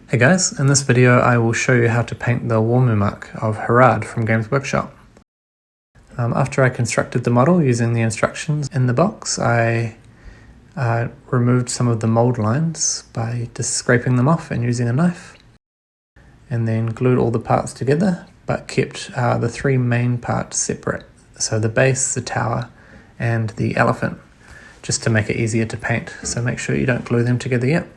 Hey guys, in this video I will show you how to paint the Mumak of Harad from Games Workshop. After I constructed the model using the instructions in the box, I removed some of the mold lines by just scraping them off and using a knife, and then glued all the parts together but kept the three main parts separate, so the base, the tower and the elephant, just to make it easier to paint, so make sure you don't glue them together yet.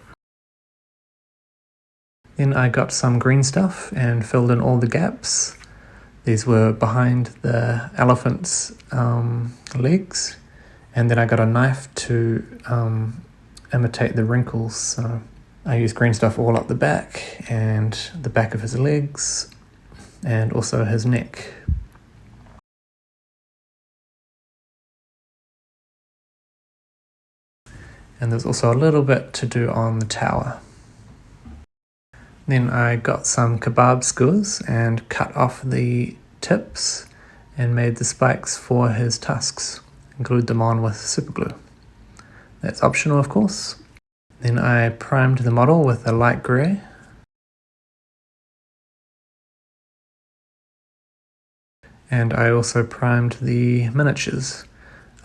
Then I got some green stuff and filled in all the gaps. These were behind the elephant's legs. And then I got a knife to imitate the wrinkles. So I used green stuff all up the back and the back of his legs and also his neck. And there's also a little bit to do on the tower. Then I got some kebab skewers and cut off the tips and made the spikes for his tusks and glued them on with super glue. That's optional, of course. Then I primed the model with a light grey. And I also primed the miniatures.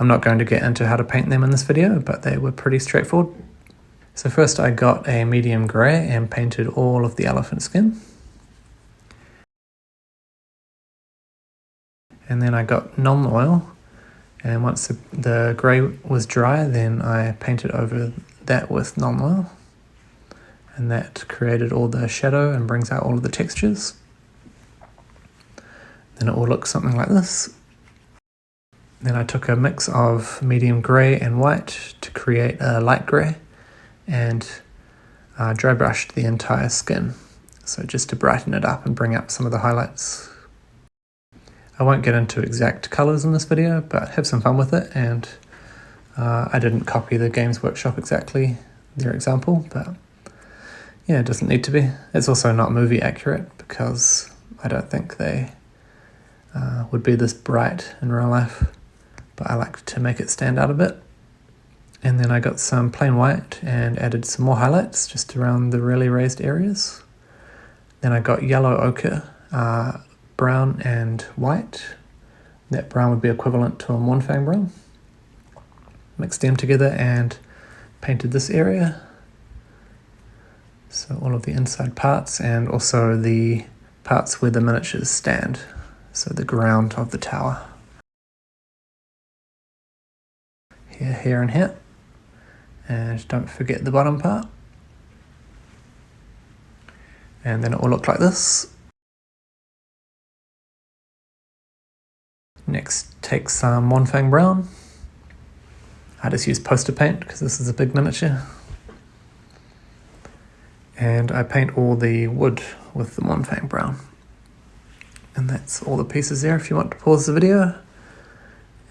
I'm not going to get into how to paint them in this video, but they were pretty straightforward. So first I got a medium grey and painted all of the elephant skin. And then I got Nom oil, and once the grey was dry, then I painted over that with Nom oil. And that created all the shadow and brings out all of the textures. Then it will look something like this. Then I took a mix of medium grey and white to create a light grey, and dry brushed the entire skin, so just to brighten it up and bring up some of the highlights. I won't get into exact colours in this video, but have some fun with it, and I didn't copy the Games Workshop exactly, their example, but yeah, it doesn't need to be. It's also not movie accurate because I don't think they would be this bright in real life, but I like to make it stand out a bit. And then I got some plain white and added some more highlights just around the really raised areas. Then I got yellow ochre, brown and white. That brown would be equivalent to a Mournfang brown. Mixed them together and painted this area. So all of the inside parts and also the parts where the miniatures stand. So the ground of the tower. Here and here. And don't forget the bottom part. And then it will look like this. Next, take some Mournfang brown. I just use poster paint because this is a big miniature. And I paint all the wood with the Mournfang brown. And that's all the pieces there if you want to pause the video.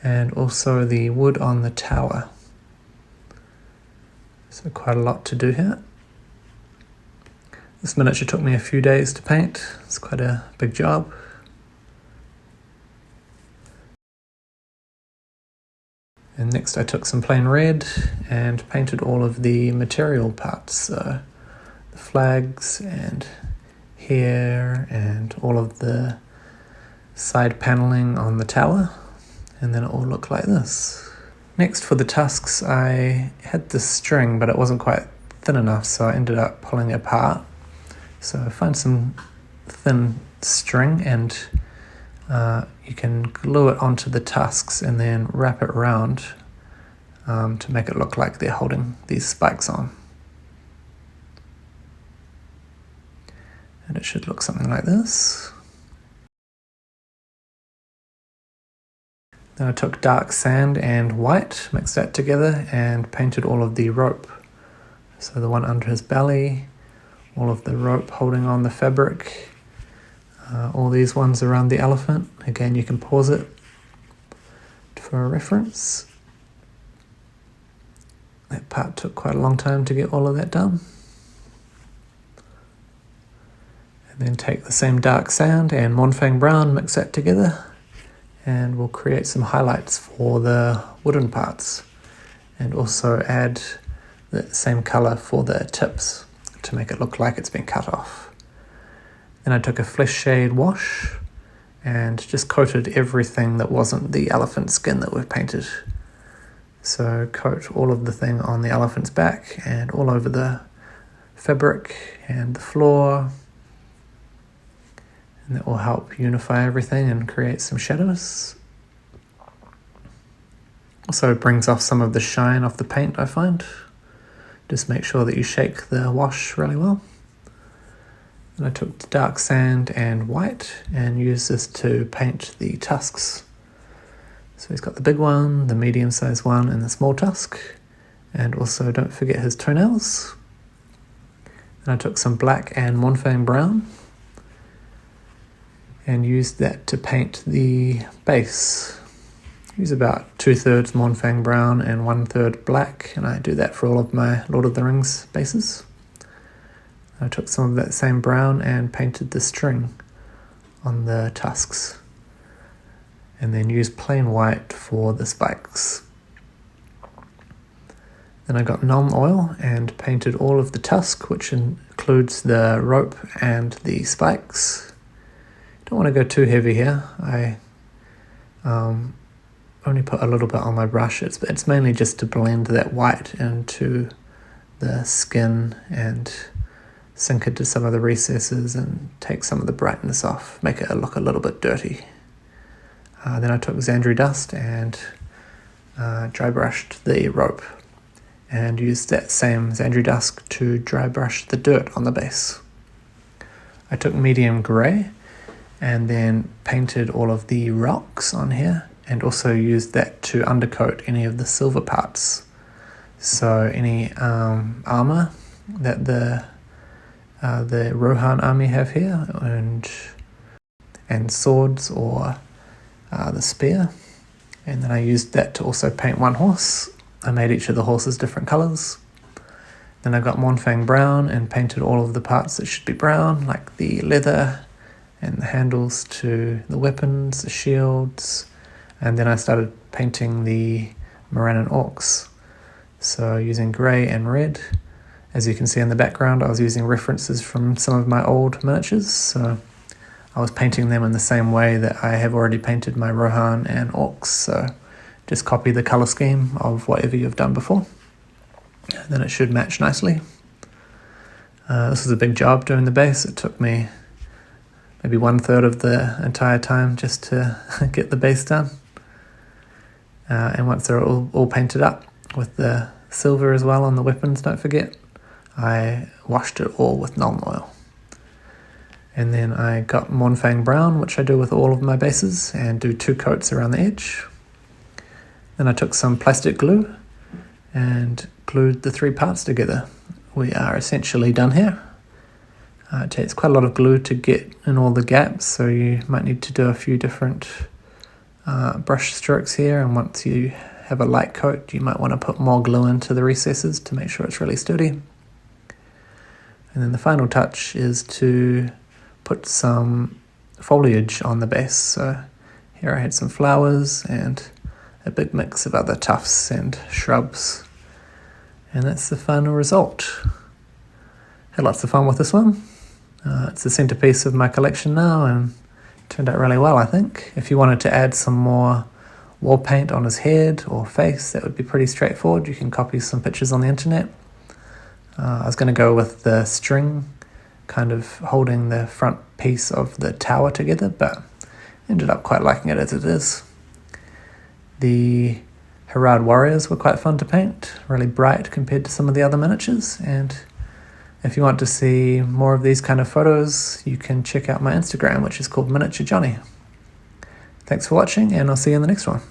And also the wood on the tower. So quite a lot to do here. This miniature took me a few days to paint. It's quite a big job. And next I took some plain red and painted all of the material parts. So the flags and here and all of the side paneling on the tower. And then it will look like this. Next, for the tusks, I had this string, but it wasn't quite thin enough, so I ended up pulling it apart. So find some thin string and you can glue it onto the tusks and then wrap it around to make it look like they're holding these spikes on. And it should look something like this. Then I took dark sand and white, mixed that together and painted all of the rope. So the one under his belly, all of the rope holding on the fabric, all these ones around the elephant. Again, you can pause it for a reference. That part took quite a long time to get all of that done. And then take the same dark sand and Mournfang brown, mix that together. And we'll create some highlights for the wooden parts and also add the same color for the tips to make it look like it's been cut off. Then I took a flesh shade wash and just coated everything that wasn't the elephant skin that we've painted. So coat all of the thing on the elephant's back and all over the fabric and the floor, and that will help unify everything and create some shadows. Also brings off some of the shine off the paint, I find. Just make sure that you shake the wash really well. And I took the dark sand and white and used this to paint the tusks. So he's got the big one, the medium-sized one, and the small tusk. And also don't forget his toenails. And I took some black and Montfang brown and used that to paint the base. Use about 2/3 Montfang brown and 1/3 black, and I do that for all of my Lord of the Rings bases. I took some of that same brown and painted the string on the tusks, and then used plain white for the spikes. Then I got Nom oil and painted all of the tusk, which includes the rope and the spikes. Don't want to go too heavy here. I only put a little bit on my brush. It's mainly just to blend that white into the skin and sink into some of the recesses and take some of the brightness off, make it look a little bit dirty. Then I took Xandri dust and dry brushed the rope and used that same Xandri dust to dry brush the dirt on the base. I took medium grey and then painted all of the rocks on here and also used that to undercoat any of the silver parts. So any armor that the Rohan army have here, and swords or the spear. And then I used that to also paint one horse. I made each of the horses different colours. Then I got Montfang brown and painted all of the parts that should be brown, like the leather and the handles to the weapons, the shields. And then I started painting the Morannon orcs. So using grey and red. As you can see in the background, I was using references from some of my old miniatures, so I was painting them in the same way that I have already painted my Rohan and orcs, so just copy the colour scheme of whatever you've done before. And then it should match nicely. This was a big job doing the base. It took me maybe 1/3 of the entire time just to get the base done. And once they're all painted up with the silver as well on the weapons, don't forget, I washed it all with Nom oil. And then I got Montfang brown, which I do with all of my bases, and do 2 coats around the edge. Then I took some plastic glue and glued the 3 parts together. We are essentially done here. It takes quite a lot of glue to get in all the gaps, so you might need to do a few different brush strokes here, and once you have a light coat, you might want to put more glue into the recesses to make sure it's really sturdy. And then the final touch is to put some foliage on the base. So here I had some flowers and a big mix of other tufts and shrubs. And that's the final result. Had lots of fun with this one. It's the centerpiece of my collection now and turned out really well, I think. If you wanted to add some more wall paint on his head or face, that would be pretty straightforward. You can copy some pictures on the internet. I was going to go with the string kind of holding the front piece of the tower together, but ended up quite liking it as it is. The Harad warriors were quite fun to paint, really bright compared to some of the other miniatures, and if you want to see more of these kind of photos, you can check out my Instagram, which is called Miniature Johnny. Thanks for watching, and I'll see you in the next one.